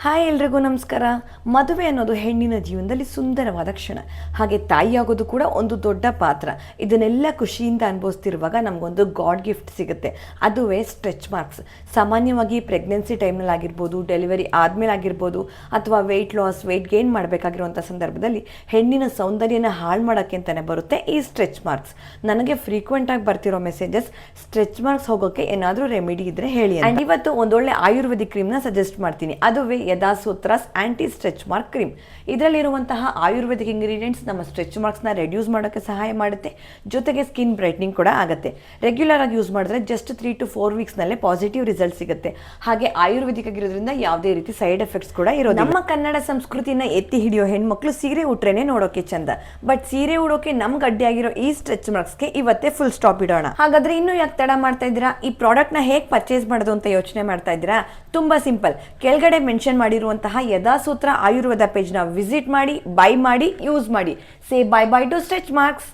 Hi ಎಲ್ರಿಗೂ ನಮಸ್ಕಾರ. ಮದುವೆ ಅನ್ನೋದು ಹೆಣ್ಣಿನ ಜೀವನದಲ್ಲಿ ಸುಂದರವಾದ ಕ್ಷಣ. ಹಾಗೆ ತಾಯಿಯಾಗೋದು ಕೂಡ ಒಂದು ದೊಡ್ಡ ಪಾತ್ರ. ಇದನ್ನೆಲ್ಲ ಖುಷಿಯಿಂದ ಅನುಭವಿಸ್ತಿರುವಾಗ ನಮಗೊಂದು ಗಾಡ್ ಗಿಫ್ಟ್ ಸಿಗುತ್ತೆ. ಅದುವೇ ಸ್ಟ್ರೆಚ್ ಮಾರ್ಕ್ಸ್. ಸಾಮಾನ್ಯವಾಗಿ ಪ್ರೆಗ್ನೆನ್ಸಿ ಟೈಮ್ನಲ್ಲಿ ಆಗಿರ್ಬೋದು, ಡೆಲಿವರಿ ಆದಮೇಲೆ ಆಗಿರ್ಬೋದು, ಅಥವಾ ವೆಯ್ಟ್ ಲಾಸ್, ವೆಯ್ಟ್ ಗೇನ್ ಮಾಡಬೇಕಾಗಿರುವಂಥ ಸಂದರ್ಭದಲ್ಲಿ ಹೆಣ್ಣಿನ ಸೌಂದರ್ಯನ ಹಾಳು ಮಾಡೋಕ್ಕೆ ಅಂತಲೇ ಬರುತ್ತೆ ಈ ಸ್ಟ್ರೆಚ್ ಮಾರ್ಕ್ಸ್. ನನಗೆ ಫ್ರೀಕ್ವೆಂಟಾಗಿ ಬರ್ತಿರೋ ಮೆಸೇಜಸ್, ಸ್ಟ್ರೆಚ್ ಮಾರ್ಕ್ಸ್ ಹೋಗೋಕ್ಕೆ ಏನಾದರೂ ರೆಮಿಡಿ ಇದ್ದರೆ ಹೇಳಿ. ಆ್ಯಂಡ್ ಇವತ್ತು ಒಂದೊಳ್ಳೆ ಆಯುರ್ವೇದಿಕ್ ಕ್ರೀಮ್ನ ಸಜೆಸ್ಟ್ ಮಾಡ್ತೀನಿ. ಅದುವೇ Yadasutras anti stretch mark cream. ಇದರಲ್ಲಿರುವಂತಹ ಆಯುರ್ವೇದಿಕ್ ಇಂಗ್ರೀಡಿಯೆಂಟ್ಸ್ ನಮ್ಮ ಸ್ಟ್ರೆಚ್ ಮಾರ್ಕ್ಸ್ನ ರೆಡ್ಯೂಸ್ ಮಾಡೋಕ್ಕೆ ಸಹಾಯ ಮಾಡುತ್ತೆ, ಜೊತೆಗೆ ಸ್ಕಿನ್ ಬ್ರೈಟ್ನಿಂಗ್ ಕೂಡ ಆಗುತ್ತೆ. ರೆಗ್ಯುಲರ್ ಆಗಿ ಯೂಸ್ ಮಾಡಿದ್ರೆ ಜಸ್ಟ್ 3 to 4 ವೀಕ್ಸ್ನಲ್ಲೇ ಪಾಸಿಟಿವ್ ರಿಸಲ್ಟ್ ಸಿಗುತ್ತೆ. ಹಾಗೆ ಆಯುರ್ವೇದಿಕ್ ಆಗಿರೋದ್ರಿಂದ ಯಾವುದೇ ರೀತಿ ಸೈಡ್ ಎಫೆಕ್ಟ್ಸ್ ಕೂಡ ಇರೋದು. ನಮ್ಮ ಕನ್ನಡ ಸಂಸ್ಕೃತಿನ ಎತ್ತಿ ಹಿಡಿಯೋ ಹೆಣ್ಮಕ್ಳು ಸೀರೆ ಉಟ್ರೇನೆ ನೋಡೋಕೆ ಚಂದ. ಬಟ್ ಸೀರೆ ಉಡೋಕೆ ನಮ್ಗೆ ಅಡ್ಡಿಯಾಗಿರೋ ಈ ಸ್ಟ್ರೆಚ್ ಮಾರ್ಕ್ಸ್ಗೆ ಇವತ್ತೇ ಫುಲ್ ಸ್ಟಾಪ್ ಇಡೋಣ. ಹಾಗಾದ್ರೆ ಇನ್ನೂ ಯಾಕೆ ತಡ ಮಾಡ್ತಾ ಇದ್ದೀರಾ? ಈ ಪ್ರಾಡಕ್ಟ್ನ ಹೇಗೆ ಪರ್ಚೇಸ್ ಮಾಡೋದು ಅಂತ ಯೋಚನೆ ಮಾಡ್ತಾ ಇದ್ದೀರಾ? ತುಂಬಾ ಸಿಂಪಲ್. ಕೆಳಗಡೆ ಮೆನ್ಷನ್ ಮಾಡಿರುವಂತಹ ಯದಾಸೂತ್ರ ಆಯುರ್ವೇದ ಪೇಜ್ನ ವಿಸಿಟ್ ಮಾಡಿ, ಬೈ ಮಾಡಿ, ಯೂಸ್ ಮಾಡಿ. Say bye bye to stretch marks.